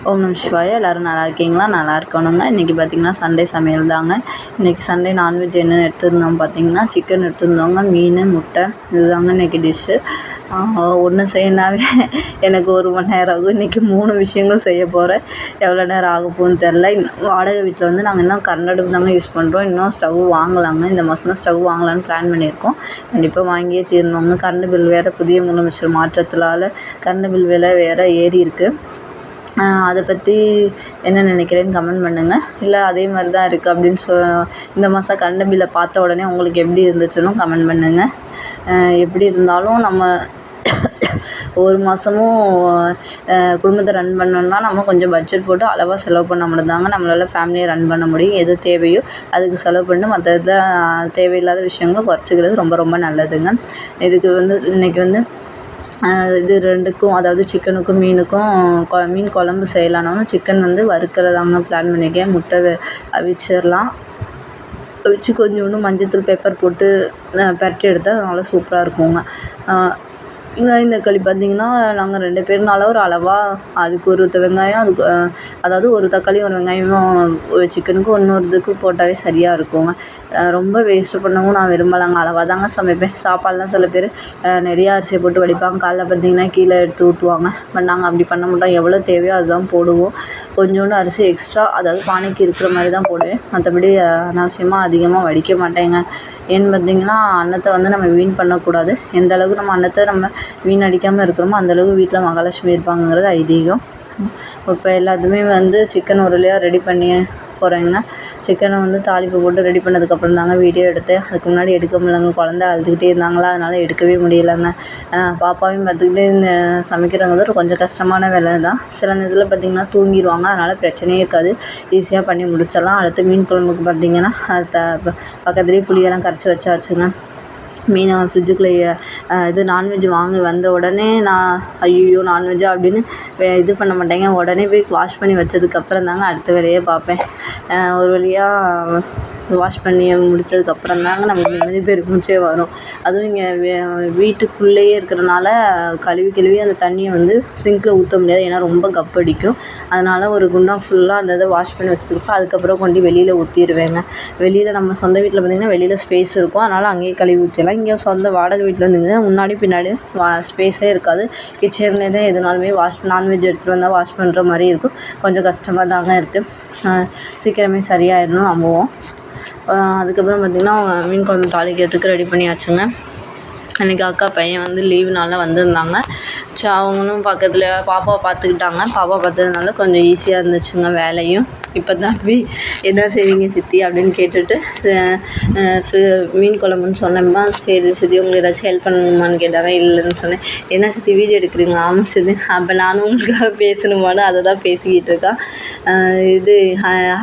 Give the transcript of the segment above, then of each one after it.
ஓம் நம சிவாய. எல்லோரும் நல்லா இருக்கீங்களா? நல்லா இருக்கணுங்க. இன்றைக்கி பார்த்திங்கன்னா சண்டே சமையல் தாங்க. இன்றைக்கி சண்டே நான்வெஜ் என்னென்னு எடுத்துருந்தோம் பார்த்திங்கன்னா சிக்கன் எடுத்துருந்தோங்க, மீன், முட்டை, இதுதாங்க இன்றைக்கி டிஷ்ஷு. ஒன்று செய்யணாவே எனக்கு 1 மணி நேரம் ஆகும். இன்றைக்கி 3 விஷயங்கள் செய்ய போகிறேன். எவ்வளோ நேரம் ஆக போகுதுன்னு தெரில. வாடகை வீட்டில் வந்து நாங்கள் இன்னும் கரண்ட் அடுப்பு தாங்க யூஸ் பண்ணுறோம். இன்னும் ஸ்டவ் வாங்கலாங்க. இந்த மாதம் தான் ஸ்டவ் வாங்கலான்னு பிளான் பண்ணியிருக்கோம். கண்டிப்பாக வாங்கியே தீரணுங்க. கரண்ட் பில் வேறு புதிய முதலமைச்சர் மாற்றத்தினால கரண்ட் பில் விலை வேறு ஏறி இருக்குது. அதை பற்றி என்ன நினைக்கிறேன்னு கமெண்ட் பண்ணுங்கள். இல்லை அதே மாதிரி தான் இருக்குது அப்படின்னு இந்த மாதம் கரண்ட் பில்லை பார்த்த உடனே உங்களுக்கு எப்படி இருந்துச்சுன்னு கமெண்ட் பண்ணுங்கள். எப்படி இருந்தாலும் நம்ம ஒரு மாதமும் குடும்பத்தை ரன் பண்ணோம்னா நம்ம கொஞ்சம் பட்ஜெட் போட்டு அளவாக செலவு பண்ண மட்டும்தாங்க நம்மளால் ஃபேமிலியை ரன் பண்ண முடியும். எது தேவையோ அதுக்கு செலவு பண்ணி மற்ற இதில் தேவையில்லாத விஷயங்களை குறைச்சிக்கிறது ரொம்ப ரொம்ப நல்லதுங்க. இதுக்கு வந்து இன்றைக்கி வந்து இது 2க்கும், அதாவது சிக்கனுக்கும் மீனுக்கும் மீன் குழம்பு செய்யலான்னாலும் சிக்கன் வந்து வறுக்கிறதாங்க பிளான் பண்ணியிருக்கேன். முட்டை அவிச்சிடலாம். அவிச்சு கொஞ்சோண்டு மஞ்சத்தூள், பெப்பர் போட்டு பரட்டி எடுத்தால் நல்லா சூப்பராக இருக்குங்க. வெங்காயம் தக்காளி பார்த்திங்கன்னா நாங்கள் 2 பேர்னால ஒரு அளவாக அதுக்கு ஒரு வெங்காயம், அதுக்கு அதாவது ஒரு தக்காளி ஒரு வெங்காயமும் சிக்கனுக்கு இன்னொரு இதுக்கு போட்டாவே சரியாக இருக்குங்க. ரொம்ப வேஸ்ட்டு பண்ணவும் நான் விரும்பலைங்க. அளவாக தாங்க சமைப்பேன். சாப்பாடுலாம் சில பேர் நிறையா அரிசியை போட்டு வடிப்பாங்க. காலைல பார்த்திங்கன்னா கீழே எடுத்து ஊற்றுவாங்க. பட் நாங்கள் அப்படி பண்ண மாட்டோம். எவ்வளோ தேவையோ அதுதான் போடுவோம். கொஞ்சோண்டு அரிசி எக்ஸ்ட்ரா, அதாவது பானைக்கு இருக்கிற மாதிரி தான் போடுவேன். மற்றபடி அனாவசியமாக அதிகமாக வடிக்க மாட்டேங்க. ஏன்னு பார்த்திங்கன்னா அன்னத்தை வந்து நம்ம வீண் பண்ணக்கூடாது. எந்த அளவுக்கு நம்ம அன்னத்தை நம்ம வீணடிக்காமல் இருக்கிறோமோ அந்தளவுக்கு வீட்டில் மகாலட்சுமி இருப்பாங்கங்கிறது ஐதீகம். இப்போ எல்லாத்துமே வந்து சிக்கன் ஒரு வழியாக ரெடி பண்ணி போகிறேங்க. சிக்கனை வந்து தாளிப்பு போட்டு ரெடி பண்ணதுக்கப்புறம் தாங்க வீடியோ எடுத்தேன். அதுக்கு முன்னாடி எடுக்க முடியலங்க. குழந்த அழுதுகிட்டே இருந்தாங்களா, அதனால் எடுக்கவே முடியலைங்க. பாப்பாவையும் பார்த்துக்கிட்டு இந்த சமைக்கிறவங்க கொஞ்சம் கஷ்டமான வேலை தான். சில நேரத்தில் பார்த்திங்கன்னா தூங்கிடுவாங்க. அதனால் பிரச்சனையே இருக்காது. ஈஸியாக பண்ணி முடிச்சிடலாம். அடுத்து மீன் குழம்புக்கு பார்த்திங்கன்னா பக்கத்துலேயே புளியெல்லாம் கரைச்சி வச்சாச்சுங்க. மீனை ஃப்ரிட்ஜுக்குள்ளே இது நான்வெஜ் வாங்கி வந்த உடனே நான் ஐயோ நான்வெஜ்ஜா அப்படின்னு இது பண்ண மாட்டேங்க. உடனே போய் வாஷ் பண்ணி வச்சதுக்கப்புறம் தாங்க அடுத்த வேலையே பார்ப்பேன். ஒரு வழியாக வாஷ் பண்ணி முடித்ததுக்கப்புறம் தாங்க நமக்கு நிம்மதி பெருமூச்சே வரும். அதுவும் இங்கே வீட்டுக்குள்ளேயே இருக்கிறனால கழுவி அந்த தண்ணியை வந்து சிங்கில் ஊற்ற முடியாது. ஏன்னா ரொம்ப கப்படிக்கும். அதனால் ஒரு குண்டான் ஃபுல்லாக அந்த இதை வாஷ் பண்ணி வச்சதுக்கப்புறம் அதுக்கப்புறம் கொண்டு வெளியில் ஊற்றிடுவேங்க. வெளியில் நம்ம சொந்த வீட்டில் பார்த்திங்கன்னா வெளியில் ஸ்பேஸ் இருக்கும். அதனால் அங்கேயே கழுவி ஊற்றிடலாம். இங்கே சொந்த வாடகை வீட்டில் இருந்தீங்கன்னா முன்னாடி பின்னாடி ஸ்பேஸே இருக்காது. கிச்சன்லேயே தான் எதுனாலுமே நான்வெஜ் எடுத்துகிட்டு வந்தால் வாஷ் பண்ணுற மாதிரி இருக்கும். கொஞ்சம் கஷ்டமாக தாங்க இருக்குது. சீக்கிரமே சரியாயிடணும் நம்புவோம். அதுக்கப்புறம் பார்த்திங்கன்னா மீன் குழம்பு தாளிக்கிறதுக்கு ரெடி பண்ணியாச்சுங்க. அன்றைக்கி அக்கா பையன் வந்து லீவுனால வந்திருந்தாங்க. அவங்களும் பக்கத்தில் பாப்பாவை பார்த்துக்கிட்டாங்க. பாப்பா பார்த்ததுனால கொஞ்சம் ஈஸியாக இருந்துச்சுங்க வேலையும். இப்போ தான் போய் என்ன செய்வீங்க சித்தி அப்படின்னு கேட்டுட்டு மீன் குழம்புன்னு சொன்னேம்மா. சரி சித்தி உங்களுக்கு ஏதாச்சும் ஹெல்ப் பண்ணணுமான்னு கேட்டாங்க. இல்லைன்னு சொன்னேன். என்ன சித்தி வீடியோ எடுக்கிறீங்களா? ஆமாம் சித்தி. அப்போ நானும் உங்களுக்காக பேசணுமான்னு அதை தான் பேசிக்கிட்டு இருக்கான். இது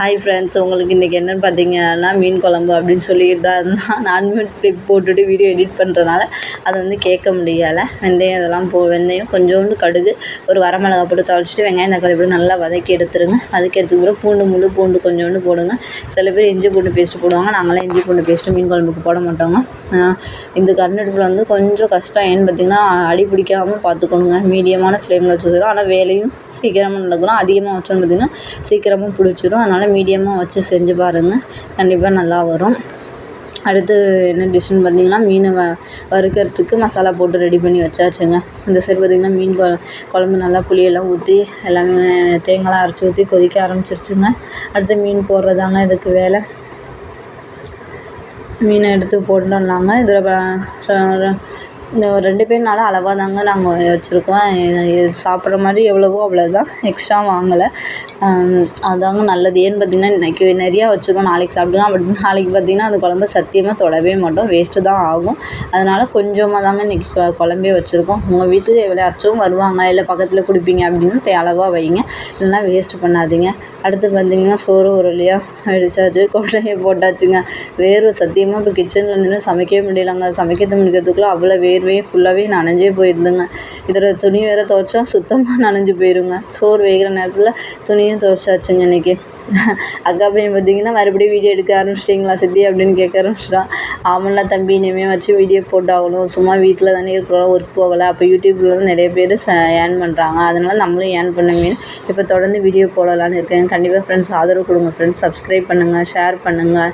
ஹாய் ஃப்ரெண்ட்ஸ், உங்களுக்கு இன்றைக்கி என்னென்னு பார்த்தீங்கன்னா மீன் குழம்பு அப்படின்னு சொல்லிக்கிட்டு தான் இருந்தான். நானுமே கிளிப் போட்டுட்டு வீடியோ எடிட் பண்ணுறதுனால அதை வந்து கேட்க முடியலை. வெந்தயம் இதெல்லாம் வெந்தயம், கொஞ்சோண்டு கடுகு, ஒரு வரமிளகா போட்டு தாளிச்சிட்டு வெங்காயம் தக்காளி போட்டு நல்லா வதக்கி எடுத்துருங்க. வதக்கி எடுத்துக்கப்புறம் முழு பூண்டு கொஞ்சோண்டு போடுங்க. சில பேர் இஞ்சி பூண்டு பேஸ்ட்டு போடுவாங்க. நாங்களாம் இஞ்சி பூண்டு பேஸ்ட்டு மீன் குழம்புக்கு போட மாட்டோங்க. இந்த கருண்டடுப்பில் வந்து கொஞ்சம் கஷ்டம். ஏன்னு பார்த்திங்கன்னா அடி பிடிக்காமல் பார்த்துக்கணுங்க. மீடியமான ஃப்ளேமில் வச்சுக்கிறோம். ஆனால் வேலையும் சீக்கிரமாக நடக்கணும். அதிகமாக வச்சோன்னு பார்த்திங்கன்னா சீக்கிரமாக பிடிச்சிரும். அதனால் மீடியமாக வச்சு செஞ்சு பாருங்கள். கண்டிப்பாக நல்லா வரும். அடுத்து என்ன டிஷ்ஷுன்னு பார்த்திங்கன்னா மீனை வறுக்கிறதுக்கு மசாலா போட்டு ரெடி பண்ணி வச்சாச்சுங்க. இந்த சைடு பார்த்திங்கன்னா மீன் குழம்பு நல்லா புளியெல்லாம் ஊற்றி எல்லாமே தேங்காய்லாம் அரைச்சி ஊற்றி கொதிக்க ஆரம்பிச்சிருச்சுங்க. அடுத்து மீன் போடுறதாங்க இதுக்கு வேலை. மீனை எடுத்து போட்டோம்னாங்க. இதில் இந்த 2 பேர்னால அளவாக தாங்க நாங்கள் வச்சுருக்கோம். இது சாப்பிட்ற மாதிரி எவ்வளவோ அவ்வளோதான், எக்ஸ்ட்ரா வாங்கலை. அதாங்க நல்லது. ஏன்னு பார்த்திங்கன்னா இன்றைக்கி நிறையா வச்சுருக்கோம், நாளைக்கு சாப்பிடுவோம். அப்படி நாளைக்கு பார்த்திங்கன்னா அந்த குழம்பு சத்தியமாக தொடவே மாட்டோம், வேஸ்ட்டு தான் ஆகும். அதனால் கொஞ்சமாக தாங்க இன்றைக்கி குழம்பே வச்சுருக்கோம். உங்கள் வீட்டுக்கு எவ்வளோச்சும் வருவாங்க, இல்லை பக்கத்தில் கொடுப்பீங்க அப்படின்னு அளவாக வைங்க, இல்லைன்னா வேஸ்ட்டு பண்ணாதீங்க. அடுத்து பார்த்திங்கன்னா சோறு ஒரு வழியாக அடித்தாச்சு, கொட்டையை போட்டாச்சுங்க. வேர்வை சத்தியமாக இப்போ கிச்சனில் இருந்துன்னு சமைக்கவே முடியலைங்க. சமைக்கிறது முடிக்கிறதுக்குள்ளே அவ்வளோ ஃபுல்லாகவே நனைஞ்சே போயிடுதுங்க. இதில் துணி வேறு துவைச்சா சுத்தமாக நனைஞ்சு போயிடுங்க. சோறு வேகிற நேரத்தில் துணியும் துவைச்சாச்சுங்க இன்றைக்கி. அக்கா பையன் பார்த்தீங்கன்னா மறுபடியும் வீடியோ எடுக்க ஆரம்பிச்சிட்டிங்களா சித்தி அப்படின்னு கேட்க ஆரம்பிச்சிட்டான். ஆமாண்ணா தம்பி, இனிமேல் வச்சு வீடியோ போட்டாகணும். சும்மா வீட்டில் தானே இருக்கிறோம், ஒர்க் போகலை. அப்போ யூடியூப்ல நிறைய பேர் ஏர்ன் பண்ணுறாங்க, அதனால நம்மளும் ஏர்ன் பண்ணுமே இப்போ தொடர்ந்து வீடியோ போடலான்னு இருக்கேன். கண்டிப்பாக ஃப்ரெண்ட்ஸ் ஆதரவு கொடுங்க ஃப்ரெண்ட்ஸ். சப்ஸ்கிரைப் பண்ணுங்கள், ஷேர் பண்ணுங்கள்.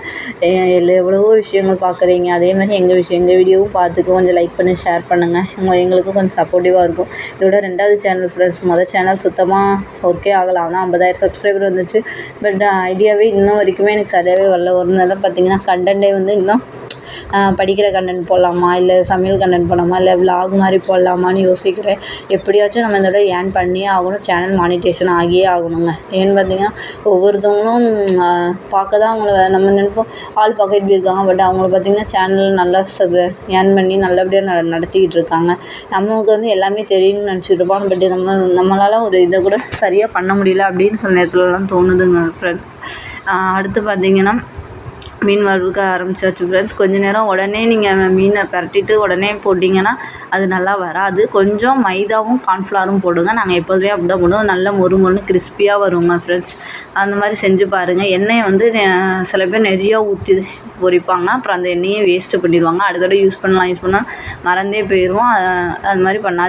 எவ்வளவோ விஷயங்கள் பார்க்குறீங்க, அதே மாதிரி எங்கள் வீடியோவும் பார்த்துக்கு கொஞ்சம் லைக் பண்ணி ஷேர் பண்ணுங்கள். எங்களுக்கும் கொஞ்சம் சப்போர்ட்டிவாக இருக்கும். இதோட 2வது சேனல் ஃப்ரெண்ட்ஸ். சேனல் சுத்தமாக ஒர்க்கே ஆகலாம். ஆனால் 50,000 சப்ஸ்கிரைபர் வந்துச்சு. பட் ஐடியாவே இன்னும் வரைக்குமே எனக்கு சரியாகவே வரல. ஒரு நாள் பார்த்திங்கன்னா கண்டென்ட்டே வந்து இன்னும் படிக்கிற கண்டென்ட் போடலாமா, இல்லை சமையல் கண்டென்ட் போடலாமா, இல்லை விலாக் மாதிரி போடலாமான்னு யோசிக்கிறேன். எப்படியாச்சும் நம்ம இந்த தடவை ஏர்ன் பண்ணியே ஆகணும். சேனல் மானிட்டேஷன் ஆகியே ஆகணுங்க. ஏன்னு பார்த்திங்கன்னா ஒவ்வொருத்தவங்களும் பார்க்க தான் அவங்கள நம்ம நினைப்போம் ஆள் பார்க்க இப்படி இருக்காங்க. பட் அவங்கள பார்த்திங்கன்னா சேனல் நல்லா ஏர்ன் பண்ணி நல்லபடியாக நடத்திக்கிட்டு இருக்காங்க. நமக்கு வந்து எல்லாமே தெரியும்னு நினச்சிட்டு இருப்போம். பட் நம்மளால் ஒரு இதை கூட சரியாக பண்ண முடியல அப்படின்னு சில நேரத்துலலாம் தோணுதுங்க ஃப்ரெண்ட்ஸ். அடுத்து பார்த்திங்கன்னா மீன் வறுக்க ஆரம்பிச்சாச்சு ஃப்ரெண்ட்ஸ். கொஞ்ச நேரம் உடனே நீங்கள் மீனை பரட்டிட்டு உடனே போட்டிங்கன்னா அது நல்லா வராது. கொஞ்சம் மைதாவும் கார்ன்ஃப்ளவரும் போடுங்க. நாங்கள் எப்போதுமே அப்படி தான் போடுவோம். நல்லா மொறுன்னு கிறிஸ்பியாக வருங்க ஃப்ரெண்ட்ஸ். அந்த மாதிரி செஞ்சு பாருங்கள். எண்ணெயை வந்து சில பேர் நிறையா ஊற்றி பொரிப்பாங்க. அப்புறம் அந்த எண்ணெயை வேஸ்ட்டு பண்ணிடுவாங்க. அடுத்த தடவை யூஸ் பண்ணலாம் மறந்தே போயிடுவோம். அது மாதிரி பண்ணாது.